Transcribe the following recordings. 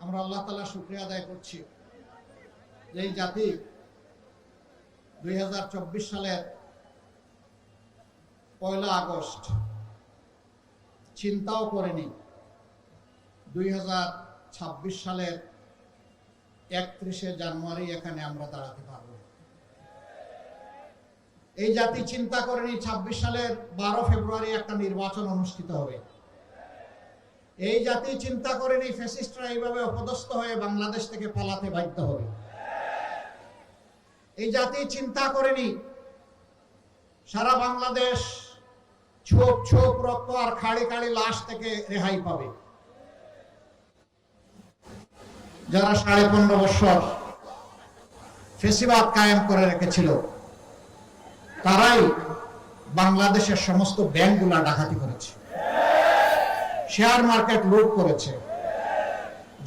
আমরা আল্লাহ তাআলা শুকরিয়া আদায় করছি যে এই জাতি 2024 সালের 1 আগস্ট চিন্তাও করেনি 2026 সালের 31 জানুয়ারি এখানে আমরা দাঁড়াতে পারব। এই জাতি চিন্তা করেনি 26 সালের 12 ফেব্রুয়ারি একটা নির্বাচন অনুষ্ঠিত হবে। এই জাতি চিন্তা করেনি ফ্যাসিস্টরা এইভাবে অপদস্থ হয়ে বাংলাদেশ থেকে পালাতে বাধ্য হবে। এই জাতি চিন্তা করেনি সারা বাংলাদেশ ছোপ ছোপ রক্ত আর খাড়ি খাড়ি লাশ থেকে রেহাই পাবে। যারা 15.5 বছর ফ্যাসিবাদ কায়েম করে রেখেছিল তারাই বাংলাদেশের সমস্ত ব্যাংকগুলা ডাকাতি করেছে, শেয়ার মার্কেট লুট করেছে,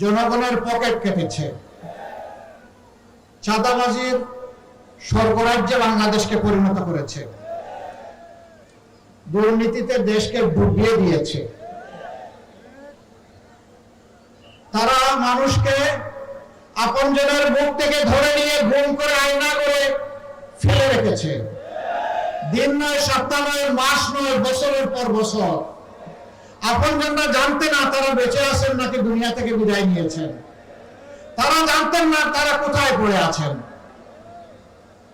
জনগণের পকেট কেটেছে, চাঁদাবাজির স্বর্গরাজ্যে বাংলাদেশকে পরিণত করেছে, দুর্নীতিতে দেশকে ডুবিয়ে দিয়েছে। তারা মানুষকে আপনজনের মুখ থেকে ধরে নিয়ে গুম করে আয়না করে ফেলে রেখেছে। দিন নয়, সপ্তাহ নয়, মাস নয়, বছরের পর বছর আপনজনরা জানতেন না তারা বেঁচে আছেন নাকি দুনিয়া থেকে বিদায় নিয়েছেন। তারা জানতেন না তারা কোথায় পড়ে আছেন।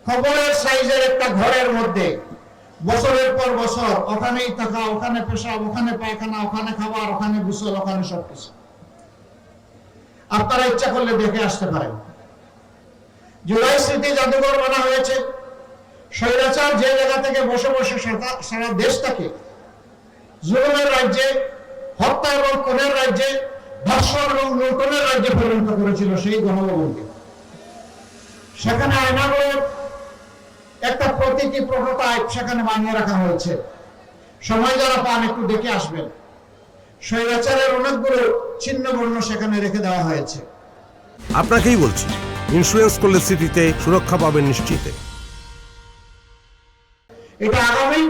খবরের সাইজের একটা ঘরের মধ্যে বছরের পর বছর ওখানেই থাকা, ওখানে পেশাব, ওখানে পায়খানা, ওখানে খাবার, ওখানে গোসল, ওখানে সবকিছু। আপনারা ইচ্ছা করলে দেখে আসতে পারেন। জুলাই স্মৃতি জাদুঘর বানা হয়েছে। স্বৈরাচার যে জায়গা থেকে বসে বসে সারা দেশটাকে জুলুমের রাজ্যে, হত্যা এবং খুনের রাজ্যে, ধর্ষণ এবং লুণ্ঠনের রাজ্যে পরিণত করেছিল সেই গণভবনকে। সেখানে আয়নাগুলোর একটা প্রতীকী প্রোটোটাইপ সেখানে বানিয়ে রাখা হয়েছে। সময় যারা পান একটু দেখে আসবেন। স্বৈরাচারের অনেকগুলো চিহ্ন বর্ণ সেখানে রেখে দেওয়া হয়েছে। আপনাকেই বলছি, ইন্স্যুরেন্স করলে সিটিতে সুরক্ষা পাবেন নিশ্চিত। এটা আগামী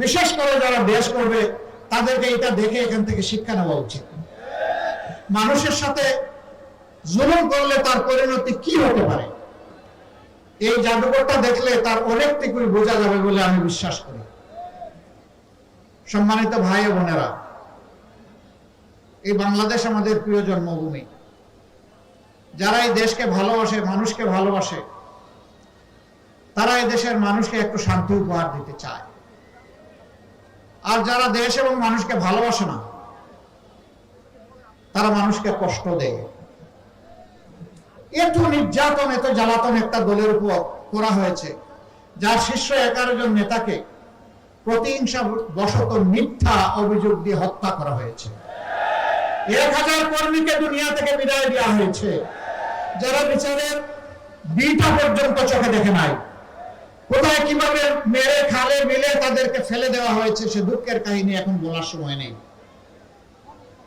বিশেষ করে যারা দেশ করবে তাদেরকে এটা দেখে এখান থেকে শিক্ষা নেওয়া উচিত। মানুষের সাথে জুলুম করলে তার পরিণতি কি হতে পারে এই জাদুঘরটা দেখলে তার অনেকটুকুই বোঝা যাবে বলে আমি বিশ্বাস করি। সম্মানিত ভাই ও বোনেরা, এই বাংলাদেশ আমাদের প্রিয় জন্মভূমি। যারা এই দেশকে ভালোবাসে, মানুষকে ভালোবাসে, তারা এই দেশের মানুষকে একটু শান্তি উপহার দিতে চায়। আর যারা দেশ এবং মানুষকে ভালোবাসে না তারা মানুষকে কষ্ট দেয়। এত নির্যাতন, এত জ্বালাতন একটা দলের উপর করা হয়েছে যার শীর্ষ 11 জন নেতাকে প্রতিহিংসা বশত মিথ্যা অভিযোগ দিয়ে হত্যা করা হয়েছে। 1000 কর্মীকে দুনিয়া থেকে বিদায় দেওয়া হয়েছে যারা বিচারের বিটা পর্যন্ত চোখে দেখে নাই। কোথায় কিভাবে মেরে খালে মিলে তাদেরকে ফেলে দেওয়া হয়েছে সে দুঃখের কাহিনী এখন বলার সময় নেই।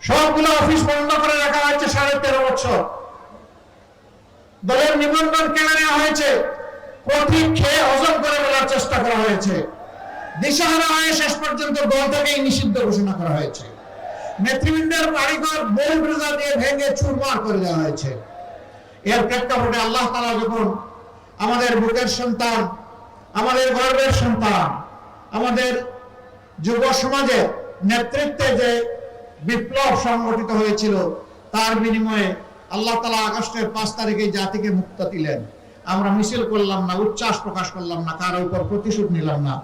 সবগুলো অফিস বন্ধ করে রাখা হয়েছে 13.5 বছর। দলের নিবন্ধন কেড়ে নেওয়া হয়েছে, প্রতীক খেয়ে হজম করে বলার চেষ্টা করা হয়েছে। দিশাহারা হয়ে শেষ পর্যন্ত দল থেকেই নিষিদ্ধ ঘোষণা করা হয়েছে। নেতৃবৃন্দের বাড়িঘর বোম ব্রেজা দিয়ে ভেঙে চুরমার করে দেওয়া হয়েছে। এর প্রেক্ষাপটে আল্লাহ তাআলা যখন আমাদের বুকের সন্তান, আমাদের গর্বের সন্তান, আমাদের যুব সমাজের নেতৃত্বে যে বিপ্লব সংগঠিত হয়েছিল তার বিনিময়ে আল্লাহ তাআলা আগস্টের 5 তারিখে জাতিকে মুক্তি দিলেন। আমরা মিছিল করলাম না, উচ্ছ্বাস প্রকাশ করলাম না, কারো উপর প্রতিশোধ নিলাম না।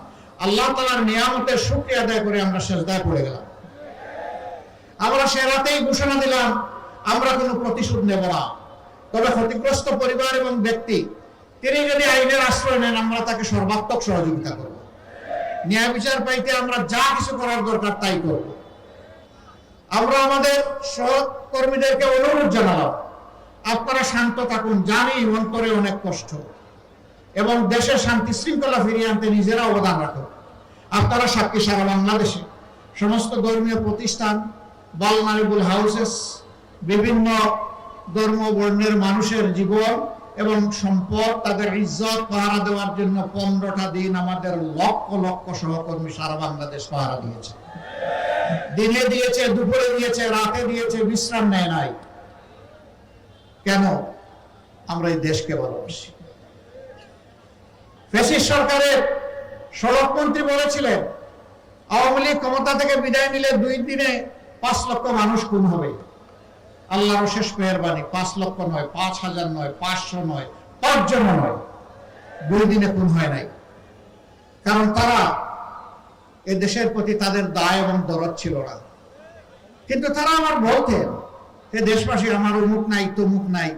আল্লাহ তাআলার নিয়ামতের শুকরিয়া আদায় করে আমরা সিজদায় পড়ে গেলাম। আমরা সে রাতেই ঘোষণা দিলাম আমরা কোনো প্রতিশোধ নেব না। তবে ক্ষতিগ্রস্ত পরিবার এবং ব্যক্তি তিনি যদি আইনের আশ্রয় নেন আমরা তাকে সর্বাত্মক সহযোগিতা করব। ন্যায় বিচার পাইতে আমরা যা কিছু করার দরকার তাই করব। আমরা আমাদের সহকর্মীদেরকে অনুরোধ জানালাম আপনারা শান্ত থাকুন। জানি অন্তরে অনেক কষ্ট এবং দেশের শান্তি শৃঙ্খলা ফিরিয়ে আনতে নিজেরা অবদান রাখুন। আপনারা সাক্ষী, সারা বাংলাদেশে সমস্ত ধর্মীয় প্রতিষ্ঠান, ভালনারেবল হাউসেস, বিভিন্ন ধর্ম বর্ণের মানুষের জীবন এবং সম্পদ, তাদের ইজ্জত পাহারা দেওয়ার জন্য 15টা দিন আমাদের লক্ষ লক্ষ সহকর্মী সারা বাংলাদেশ পাহারা দিয়েছে। দিনে দিয়েছে, দুপুরে দিয়েছে, রাতে দিয়েছে, বিশ্রাম নেয় নাই। কেন আমরা এই দেশকে ভালোবাসি। ফ্যাসিস্ট সরকারের সড়ক মন্ত্রী বলেছিলেন আওয়ামী লীগ ক্ষমতা থেকে বিদায় নিলে 2 দিনে 5 লক্ষ মানুষ খুন হবে। আল্লাহর শেষ মেহেরবানি, 5 লক্ষ নয়, 5,000 নয়, 500 নয়, 5 জন নয়, 2 দিনে খুন হয় নাই। কারণ তারা এ দেশের প্রতি তাদের দায় এবং দরদ ছিল না। কিন্তু তারা আমার বলতেন, হে দেশবাসী, আমার অমুক নাই তমুক নাই,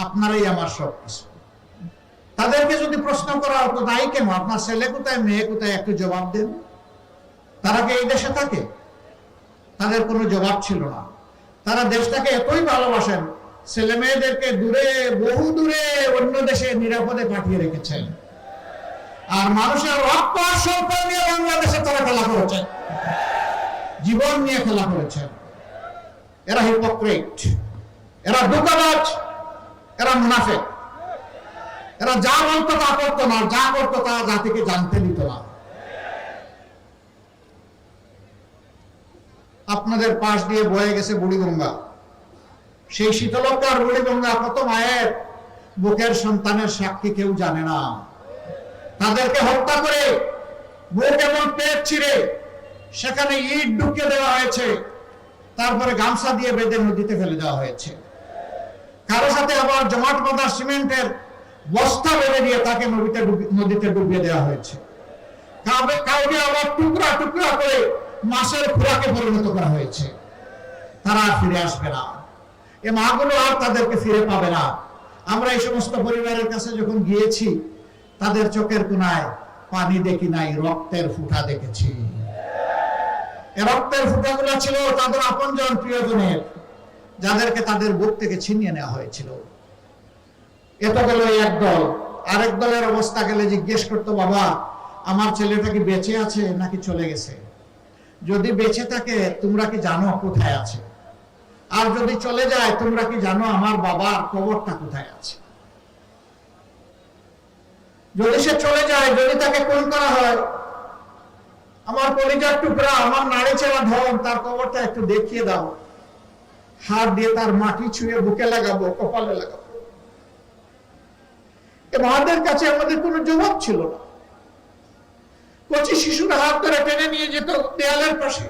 আপনারাই আমার সবকিছু। তাদেরকে যদি প্রশ্ন করা হতো নাই কেন, আপনার ছেলে কোথায় মেয়ে কোথায়, একটু জবাব দেন। তারা কি এই দেশে থাকে? তাদের কোনো জবাব ছিল না। তারা দেশটাকে এতই ভালোবাসেন, ছেলে মেয়েদেরকে দূরে, বহু দূরে অন্য দেশে নিরাপদে পাঠিয়ে রেখেছেন। আর মানুষের রক্ত আর সম্পদ নিয়ে বাংলাদেশে তারা খেলা করেছেন, জীবন নিয়ে খেলা করেছেন। এরা হিপোক্রেট, এরা ধোঁকাবাজ, এরা মুনাফিক। এরা যা বলতো তা করতো না, যা করতো তা জাতিকে জানতে দিত না। আপনাদের পাশ দিয়ে বয়ে গেছে বুড়িগঙ্গা। সেই শীতলক্ষার বুড়িগঙ্গা কত মায়ের বুকের সন্তানের সাক্ষী কেউ জানে না। তাদেরকে হত্যা করে বুক এবং পেট ছিঁড়ে সেখানে ইট ঢুকিয়ে দেওয়া হয়েছে, তারপরে গামছা দিয়ে বেঁধে নদীতে ফেলে দেওয়া হয়েছে। কারো সাথে আবার জমাট বাঁধা সিমেন্টের বস্তা বেঁধে দিয়ে তাকে নদীতে ডুবিয়ে দেওয়া হয়েছে। কাউকে আবার টুকরা টুকরা করে মাছের খোরাকে পরিণত করা হয়েছে। তারা আর ফিরে আসবে না, এ মাগুলো আর তাদেরকে ফিরে পাবে না। আমরা এই সমস্ত পরিবারের কাছে যখন গিয়েছি, তাদের চোখের কোনায় পানি দেখি নাই, রক্তের ফুটা দেখেছি। এ রক্তের ফুটাগুলো ছিল তাদের আপনজন প্রিয়জনের, যাদেরকে তাদের বুক থেকে ছিনিয়ে নেওয়া হয়েছিল। এত গেল এক দল। আরেক দলের অবস্থা গেলে জিজ্ঞেস করতো, বাবা আমার ছেলেটা কি বেঁচে আছে নাকি চলে গেছে? যদি বেঁচে থাকে তোমরা কি জানো কোথায় আছে? আর যদি চলে যায় তোমরা কি জানো আমার বাবার কবরটা কোথায় আছে? যদি সে চলে যায়, যদি তাকে খুন করা হয়, আমার কলিজার টুকরা, আমার নাড়ি ছেঁড়া ধন, তার কবরটা একটু দেখিয়ে দাও। হাত দিয়ে তার মাটি ছুঁয়ে বুকে লাগাবো, কপালে লাগাবো। আমাদের কাছে আমাদের কোনো জবাব ছিল না। কচি শিশুরা হাত ধরে টেনে নিয়ে যেত দেয়ালের পাশে,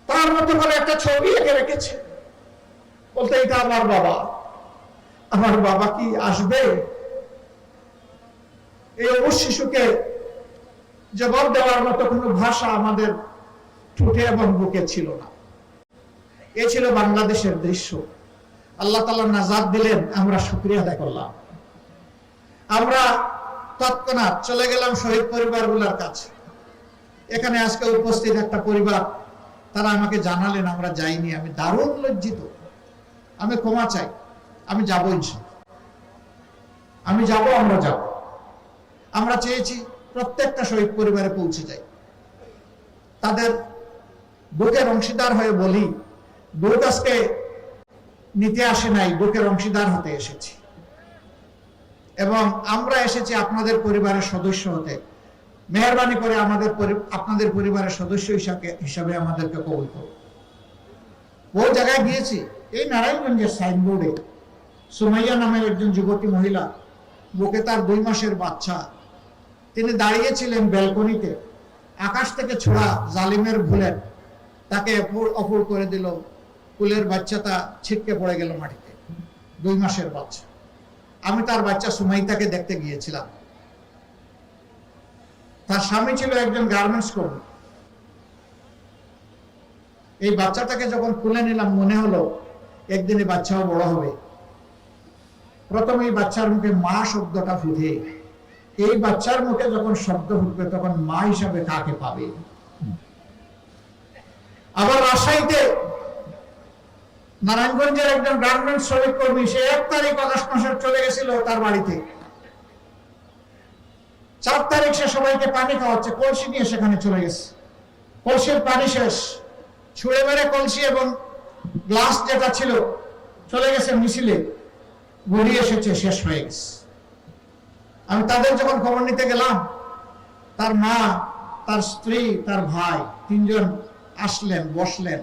তার মতো করে একটা ছবি এঁকে রেখেছে, বলতে এটা আমার বাবা। আমার বাবা কি আসবে? এই অবশ শিশুকে জবাব দেওয়ার মতো কোনো ভাষা আমাদের ঠোঁটে এবং বুকে ছিল না। এ ছিল বাংলাদেশের দৃশ্য। আল্লাহ তাআলা নাজাত দিলেন, আমরা শুকরিয়া আদায় করলাম। আমরা তৎক্ষণাৎ চলে গেলাম শহীদ পরিবারগুলোর কাছে। এখানে আজকে উপস্থিত একটা পরিবার, তারা আমাকে জানালেন আমরা যাইনি। আমি দারুণ লজ্জিত, আমি ক্ষমা চাই। আমি যাবো ইনশাআল্লাহ, আমি যাব, আমরা যাব। আমরা চেয়েছি প্রত্যেকটা শহীদ পরিবারে পৌঁছে যাই, তাদের দুঃখের অংশীদার হয়ে বলি, দুঃখ আজকে নিতে আসে নাই, দুঃখের অংশীদার হতে এসেছি। এবং আমরা এসেছি আপনাদের পরিবারের সদস্য হতে। মেহেরবানি করে আপনাদের পরিবারের সদস্য হিসাবে আমাদেরকে কবুল করুন। বহু জায়গায় গিয়েছি, এই নারায়ণগঞ্জের সাইনবোর্ডে সুমাইয়া নামের একজন যুবতী মহিলা, বুকে তার 2 মাসের বাচ্চা, তিনি দাঁড়িয়েছিলেন ব্যালকনিতে। আকাশ থেকে ছোড়া জালিমের বুলেট তাকে অপর করে দিল। কুলের বাচ্চাটা ছিটকে পড়ে গেল মাটিতে, 2 মাসের বাচ্চা। আমি তার বাচ্চা সুমাইতাকে দেখতে গিয়েছিলাম। তার স্বামী ছিল একজন গার্মেন্টস কর্মী। এই বাচ্চাটাকে যখন তুলে নিলাম, মনে হলো একদিন এই বাচ্চাও বড় হবে। প্রথমে এই বাচ্চার মুখে মা শব্দটা ফুটে, এই বাচ্চার মুখে যখন শব্দ ফুটবে তখন মা হিসাবে কাকে পাবে? আবার রাজশাহীতে নারায়ণগঞ্জের একজন গার্মেন্টস শ্রমিক কর্মী, সে 1 তারিখ আগস্ট মাসের চলে গেছিল তার বাড়িতে। 4 তারিখ সে সবাইকে পানি খাওয়াচ্ছে, কলসি নিয়ে সেখানে চলে গেছে। কলসির পানি শেষ, ছুঁড়ে মেরে কলসি এবং গ্লাস যেটা ছিল চলে গেছে মিছিলে, গুলি এসেছে, শেষ হয়ে গেছে। আমি তাদের যখন খবর নিতে গেলাম, তার মা, তার স্ত্রী, তার ভাই 3 জন আসলেন, বসলেন।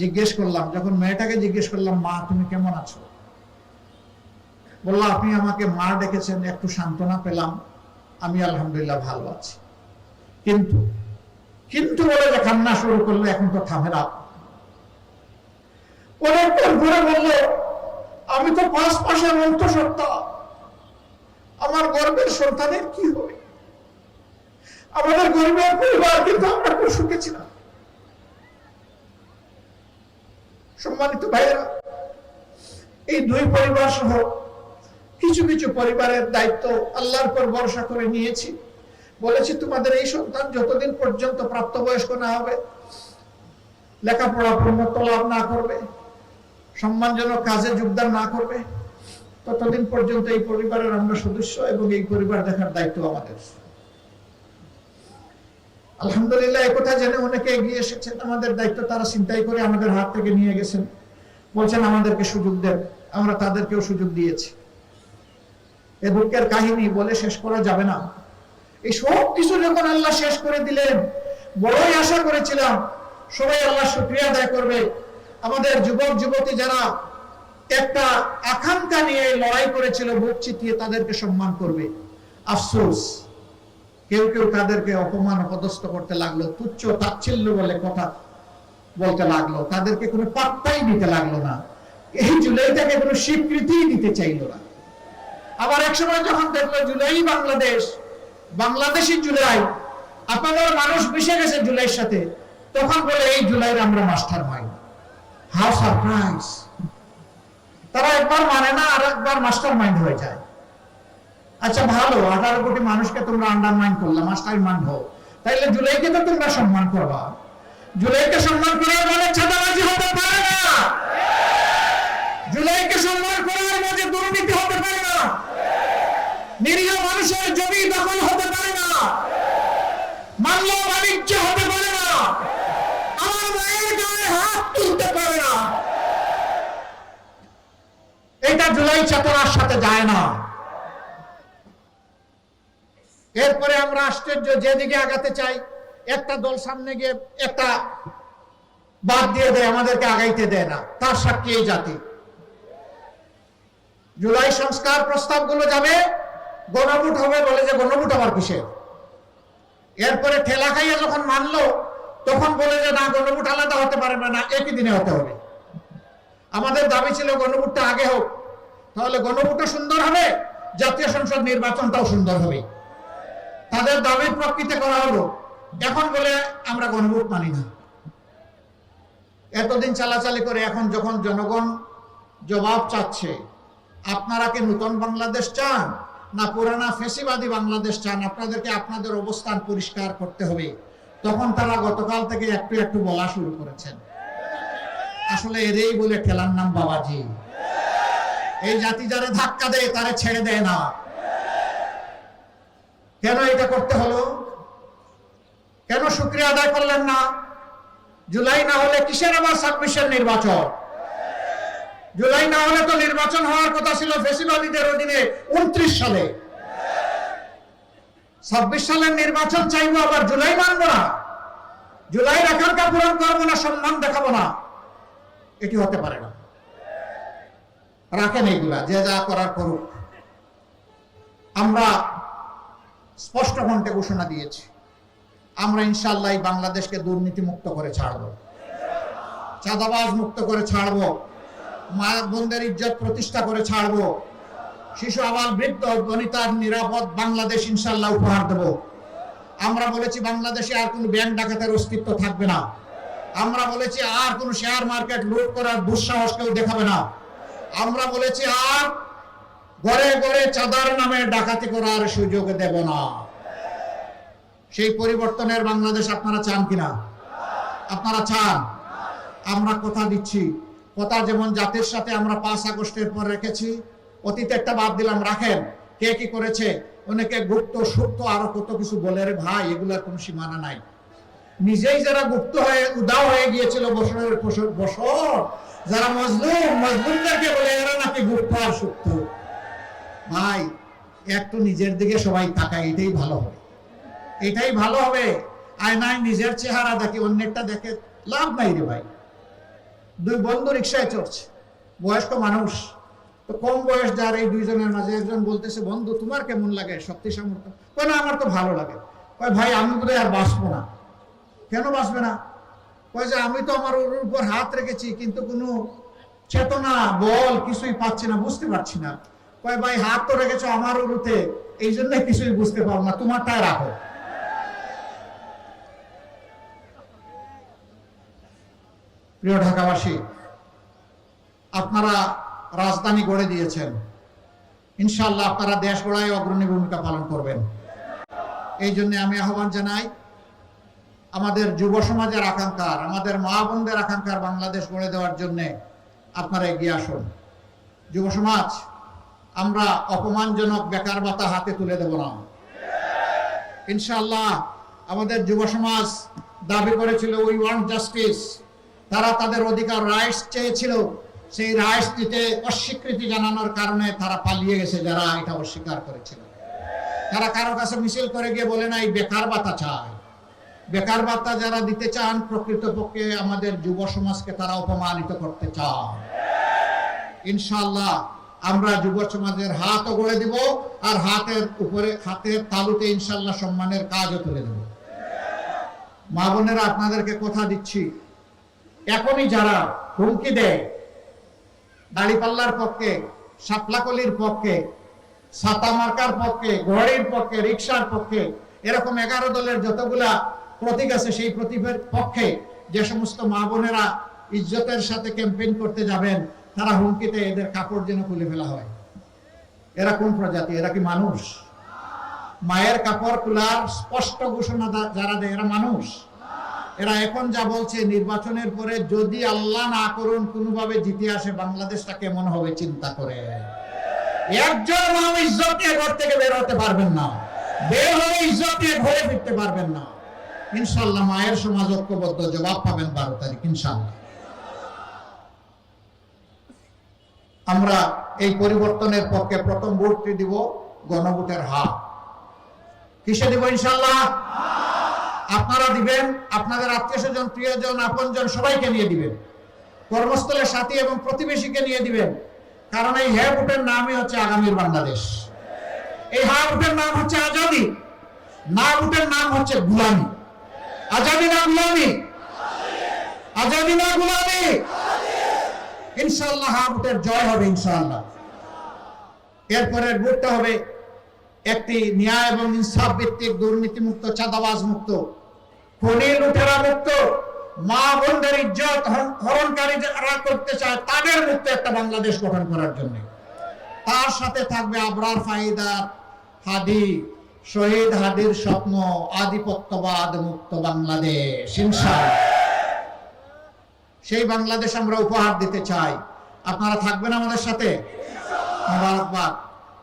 জিজ্ঞেস করলাম, যখন মেয়েটাকে জিজ্ঞেস করলাম, মা তুমি কেমন আছো, বললো আপনি আমাকে মা ডেকেছেন, একটু সান্ত্বনা পেলাম, আমি আলহামদুলিল্লাহ ভালো আছি। কিন্তু কিন্তু বলে যে কান্না শুরু করলো, এখন তো থামে না। অনেকক্ষণ ঘুরে বললো, আমি তো 5 মাসের অন্তঃসত্ত্বা, আমার গর্ভের সন্তানের কি হবে? আমাদের গরিবের পরিবার, কিন্তু আমরা খুব সুখে ছিলাম। সম্মানিত ভাইয়েরা, এই 2 পরিবার সহ কিছু কিছু পরিবারের দায়িত্ব আল্লাহর উপর ভরসা করে নিয়েছি। বলেছি তোমাদের এই সন্তান যতদিন পর্যন্ত প্রাপ্তবয়স্ক না হবে, লেখাপড়া পূর্ণত্ব লাভ না করবে, সম্মানজনক কাজে যোগদান না করবে, ততদিন পর্যন্ত এই পরিবারের আমরা সদস্য এবং এই পরিবার দেখার দায়িত্ব আমাদের। আলহামদুলিল্লাহ, একথা জেনে অনেকে এগিয়ে এসেছেন। আমাদের দায়িত্ব তারা চিন্তাই করে আমাদের হাত থেকে নিয়ে গেছেন, বলছেন আমাদেরকে সুযোগ দেন, আমরা তাদেরকেও সুযোগ দিয়েছি। এ দুঃখের কাহিনী বলে শেষ করা যাবে না। এই সব কিছু যখন আল্লাহ শেষ করে দিলেন, বড়ই আশা করেছিলাম সবাই আল্লাহ শুকরিয়া আদায় করবে। আমাদের যুবক যুবতী যারা একটা আকাঙ্ক্ষা নিয়ে লড়াই করেছিল, বুক চিতিয়ে, তাদেরকে সম্মান করবে। আফসোস, কেউ কেউ তাদেরকে অপমান অপদস্থ করতে লাগলো, তুচ্ছ তাচ্ছিল্য বলে কথা বলতে লাগলো, তাদেরকে কোনো পাত্তাই দিতে লাগলো না। এই জুলাইটাকে কোনো স্বীকৃতি দিতে চাইলো না। আবার এক সময় যখন দেখলো জুলাই বাংলাদেশ, বাংলাদেশি জুলাই, আপনাদের মানুষ মিশে গেছে জুলাইয়ের সাথে, তখন বলে এই জুলাইয়ের আমরা মাস্টার মাইন্ড। How surprise! তারা একবার মানে না, আর একবার মাস্টার মাইন্ড হয়ে যায়। আচ্ছা ভালো, 18 কোটি মানুষকে তোমরা আন্ডারমাইন্ড করলে, মাস্টার মাইন্ড হও, তাইলে জুলাইকে তো তোমরা সম্মান করবা। জুলাইকে সম্মান করার মানে চাঁদাবাজি হতে পারে না। জুলাইকে সম্মান করার মানে দুর্নীতি হতে পারে না। নিরীহ মানুষের জমি দখল হতে পারে না। মাল্য বাণিজ্য হতে পারে না। আমার মায়ের গায়ে হাত তুলতে পারে না। এটা জুলাই চেতনার সাথে যায় না। এরপরে আমরা আশ্চর্য, যেদিকে আগাতে চাই একটা দল সামনে গিয়ে একটা বাদ দিয়ে দেয়, আমাদেরকে আগাইতে দেয় না। তার সাক্ষী এই জাতি। জুলাই সংস্কার প্রস্তাবগুলো যাবে, গণভোট হবে, বলে যে গণভোট আবার কিসের? এরপরে ঠেলা খাইয়া যখন মানলো, তখন বলে যে না, গণভোট আলাদা হতে পারবে না, একই দিনে হতে হবে। আমাদের দাবি ছিল গণভোটটা আগে হোক, তাহলে গণভোটও সুন্দর হবে, জাতীয় সংসদ নির্বাচনটাও সুন্দর হবে। তাদের দাবি প্রকৃতি করা হলো, এখন বলে আমরা গণভোট মানি না। এতদিন চালাচালি করে এখন যখন জনগণ জবাব চাচ্ছে, আপনারা কি নতুন বাংলাদেশ চান না পুরানা ফেসিবাদী বাংলাদেশ চান, আপনাদেরকে আপনাদের অবস্থান পরিষ্কার করতে হবে, তখন তারা গতকাল থেকে একটু একটু বলা শুরু করেছেন। আসলে এরই বলে ঠেলার নাম বাবাজি। এই জাতি যারা ধাক্কা দেয় তারা ছেড়ে দেয় না। কেন এটা করতে হলো? কেন শুকরিয়া আদায় করলেন না? জুলাই না হলে কিসের আবার 26-এর নির্বাচন? জুলাই না হলে তো নির্বাচন হওয়ার কথা ছিল ফেসিবাদীদের অধীনে 29 সালে। 26 সালের নির্বাচন চাইবো, আবার জুলাই মানব না, জুলাইয়ের আকাঙ্ক্ষা পূরণ করবো না, সম্মান দেখাবো না, এটি হতে পারে না। রাখেন এইগুলা, যে যা করার করুক। আমরা স্পষ্ট কণ্ঠে ঘোষণা দিয়েছি, আমরা ইনশাআল্লাহ বাংলাদেশকে দুর্নীতি মুক্ত করে ছাড়বো, চাঁদাবাজ মুক্ত করে ছাড়বো, মা বোনদের ইজ্জত প্রতিষ্ঠা করে ছাড়বো, শিশু আবাল বৃদ্ধ বনিতার নিরাপদ বাংলাদেশ ইনশাআল্লাহ উপহার দেব। আমরা বলেছি বাংলাদেশে আর কোনো ব্যাংক ডাকাতের অস্তিত্ব থাকবে না। আমরা বলেছি আর কোনো শেয়ার মার্কেট লুট করার দুঃসাহস কেউ দেখাবে না। আমরা বলেছি আর ঘরে ঘরে চাঁদার নামে ডাকাতি করার সুযোগ দেব না। সেই পরিবর্তনের বাংলাদেশ আপনারা চান কিনা? আপনারা চান? আমরা কথা দিচ্ছি, কথা যেমন জাতির সাথে আমরা 5 আগস্টের পর রেখেছি, অতীতে একটা বাদ দিলাম, রাখেন কে কি করেছে, অনেকে গুপ্ত সুপ্ত আরো কত কিছু বলে, রে ভাই এগুলোর কোনো সীমানা নাই। নিজেই যারা গুপ্ত হয়ে উদাও হয়ে গিয়েছিল বছরের বছর, যারা মজলুমদেরকে বলে এরা নাকি গুপ্ত আর সুপ্ত। ভাই একটু নিজের দিকে সবাই তাকায়, এটাই ভালো হবে, এটাই ভালো হবে। আয়নায় নিজের চেহারা দেখে অন্যেরটা দেখে লাভ নাই রে ভাই। দুই বন্ধু রিক্সায় চড়ছে, বয়স্ক মানুষ। তো কম বয়স যার এই দুইজনের মাঝে একজন বলতেছে, বন্ধু তোমার কেমন লাগে শক্তি সামর্থ্য? কয় না, আমার তো ভালো লাগে। কয় ভাই আমি বোধহয় আর বাঁচবো না। কেন বাঁচবে না? কয় যে আমি তো আমার ওর উপর হাত রেখেছি, কিন্তু কোনো চেতনা বল কিছুই পাচ্ছি না, বুঝতে পারছি না। কয় ভাই হাত তো রেখেছো আমার উরুতে, এই জন্য কিছুই বুঝতে পারো না, তোমারটাই রাখো। প্রিয় ঢাকাবাসী, আপনারা রাজধানী গড়ে দিয়েছেন, ইনশাআল্লাহ আপনারা দেশ গড়ায় অগ্রণী ভূমিকা পালন করবেন। এই জন্য আমি আহ্বান জানাই, আমাদের যুব সমাজের আকাঙ্ক্ষার, আমাদের মা বোনদের আকাঙ্ক্ষার বাংলাদেশ গড়ে দেওয়ার জন্য আপনারা এগিয়ে আসুন। যুব সমাজ, আমরা অপমানজনক বেকার ভাতা হাতে তুলে দেব না। ইনশাআল্লাহ আমাদের যুব সমাজ দাবি করেছিল উই ওয়ান্ট জাস্টিস। তারা তাদের অধিকার রাইটস চেয়েছিল, সেই রাইটস দিতে অস্বীকৃতি জানানোর কারণে তারা পালিয়ে গেছে। যারা এটা অস্বীকার করেছিল, তারা কারো কাছে মিছিল করে গিয়ে বলে নাই বেকার ভাতা চায়। বেকার ভাতা যারা দিতে চান, প্রকৃতপক্ষে আমাদের যুব সমাজকে তারা অপমানিত করতে চান। ইনশাআল্লাহ আমরা যুব সমাজের হাতও গড়ে দিব, আর হাতের উপরে, হাতের তালুতে ইনশাআল্লাহ সম্মানের কাজও তুলে দেব। মা বোনেরা, আপনাদেরকে কথা দিচ্ছি, এখনই যারা হুমকি দেয় দাড়িপাল্লার পক্ষে, শাপলাকলির পক্ষে, ছাতা মার্কার পক্ষে, ঘড়ির পক্ষে, রিক্সার পক্ষে, এরকম 11 দলের যতগুলা প্রতীক আছে, সেই প্রতীকের পক্ষে যে সমস্ত মা বোনেরা ইজ্জতের সাথে ক্যাম্পেইন করতে যাবেন, তারা হুমকিতে এদের কাপড় যেন খুলে ফেলা হয়। এরা কোন প্রজাতি? এরা কি মানুষ? মায়ের কাপড় খোলার স্পষ্ট ঘোষণা যারা দেয়, এরা মানুষ? এরা এখন যা বলছে, নির্বাচনের পরে যদি আল্লাহ না করুন কোনোভাবে জিতে আসে, বাংলাদেশটা কেমন হবে চিন্তা করে। একজন মানুষ ইজ্জত নিয়ে ঘর থেকে বের হতে পারবেন না, বের হয়ে ইজ্জত নিয়ে ঘরে ফিরতে পারবেন না। ইনশাআল্লাহ মায়ের সমাজ ঐক্যবদ্ধ জবাব পাবেন 12 তারিখ ইনশাআল্লাহ। আমরা এই পরিবর্তনের পক্ষে প্রথম ভোটটি দিব গণভোটের হাত। কিসে দিব? ইনশাআল্লাহ আপনারা দিবেন, আপনাদের আত্মীয়স্বজন, প্রিয়জন, আপনজন সবাইকে নিয়ে দিবেন, কর্মস্থলের সাথী এবং প্রতিবেশীকে নিয়ে দিবেন। কারণ এই হ্যাঁ ভোটের নামই হচ্ছে আগামীর বাংলাদেশ। এই হ্যাঁ ভোটের নাম হচ্ছে আজাদি, না ভোটের নাম হচ্ছে গুলামি। আজাদি না গুলামি? আজাদি না গুলামি? ইনশাআল্লাহ হ্যাঁ ভোটের জয় হবে ইনশাআল্লাহ। এরপরের ভোটটা হবে একটি ন্যায় এবং ইনসাফ ভিত্তিক, দুর্নীতি মুক্ত, চাঁদাবাজ মুক্ত, খনি লুটেরা মুক্ত, মা বোনদের ইজ্জত হরণকারী যারা করতে চায় তাদের মুক্ত একটা বাংলাদেশ গঠন করার জন্য। তার সাথে থাকবে আবরার ফায়দার হাদি, শহীদ হাদির স্বপ্ন, আধিপত্যবাদ মুক্ত বাংলাদেশ ইনশাআল্লাহ। সেই বাংলাদেশ আমরা উপহার দিতে চাই। আপনারা থাকবেন আমাদের সাথে? মুবারকবাদ।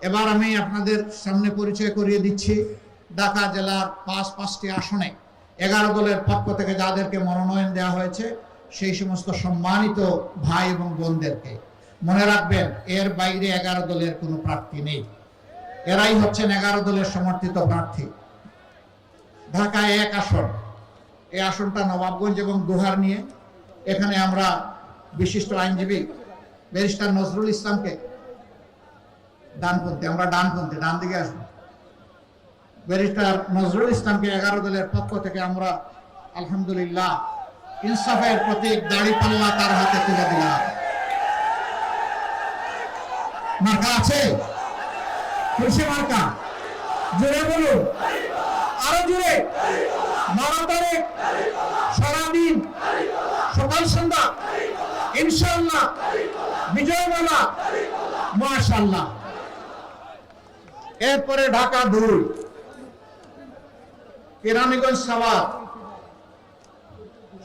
এবার আমি আপনাদের সামনে পরিচয় করিয়ে দিচ্ছি ঢাকা জেলার 5টি আসনে 11 দলের পক্ষ থেকে যাদেরকে মনোনয়ন দেওয়া হয়েছে, সেই সমস্ত সম্মানিত ভাই এবং বোনদেরকে। মনে রাখবেন, এর বাইরে 11 দলের কোনো প্রার্থী নেই, এরাই হচ্ছেন 11 দলের সমর্থিত প্রার্থী। ঢাকায় 1 আসন, এই আসনটা নবাবগঞ্জ এবং দোহার নিয়ে। এখানে আমরা বিশিষ্ট আইনজীবী ব্যারিস্টার নজরুল ইসলামকে, ডানপন্থী, আমরা ডানপন্থী, ডান দিকে আসবো, ব্যারিস্টার নজরুল ইসলামকে 11 দলের পক্ষ থেকে আমরা আলহামদুলিল্লাহ ইনসাফের প্রতীক দাড়িপাল্লা তার হাতে তুলে দিলাম। মার্কা আছে? খুশি মার্কা? জোরে বলুন, আরো জোরে। 12 তারিখ সারাদিন সকাল সন্ধ্যা ইনশাআল্লাহ বিজয়মালা, মাশাআল্লাহ। এরপরে ঢাকা 2, কেরানীগঞ্জ সাভার,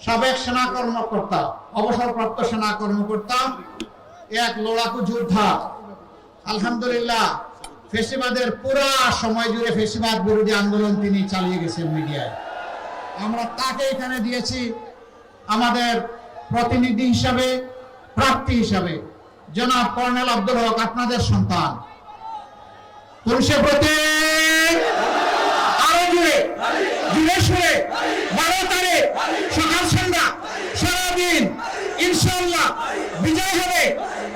সাবেক সেনা কর্মকর্তা, অবসরপ্রাপ্ত সেনা কর্মকর্তা, এক লড়াকু যোদ্ধা, আলহামদুলিল্লাহ ফেসিবাদের পুরা সময় জুড়ে ফেসিবাদ বিরোধী আন্দোলন তিনি চালিয়ে গেছেন মিডিয়ায়। আমরা তাকে এখানে দিয়েছি আমাদের প্রতিনিধি হিসাবে, প্রার্থী হিসাবে। জনাব কর্নেল আব্দুল হক, আপনাদের সন্তান। পুলিশের প্রতি আরো জুড়ে জুড়ে সুরে 12 তারিখ সকাল সন্ধ্যা সারাদিন ইনশাআল্লাহ বিজয় হবে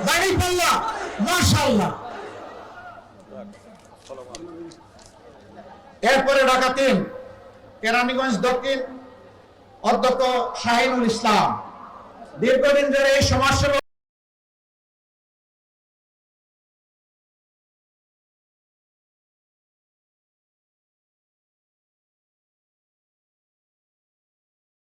দাঁড়িপাল্লা মাশাআল্লাহ। এরপরে ঢাকা 3 কেরানীগঞ্জ দক্ষিণ অধ্যক্ষ শাহিনুল ইসলাম, দীর্ঘদিন ধরে এই সমাজসেবা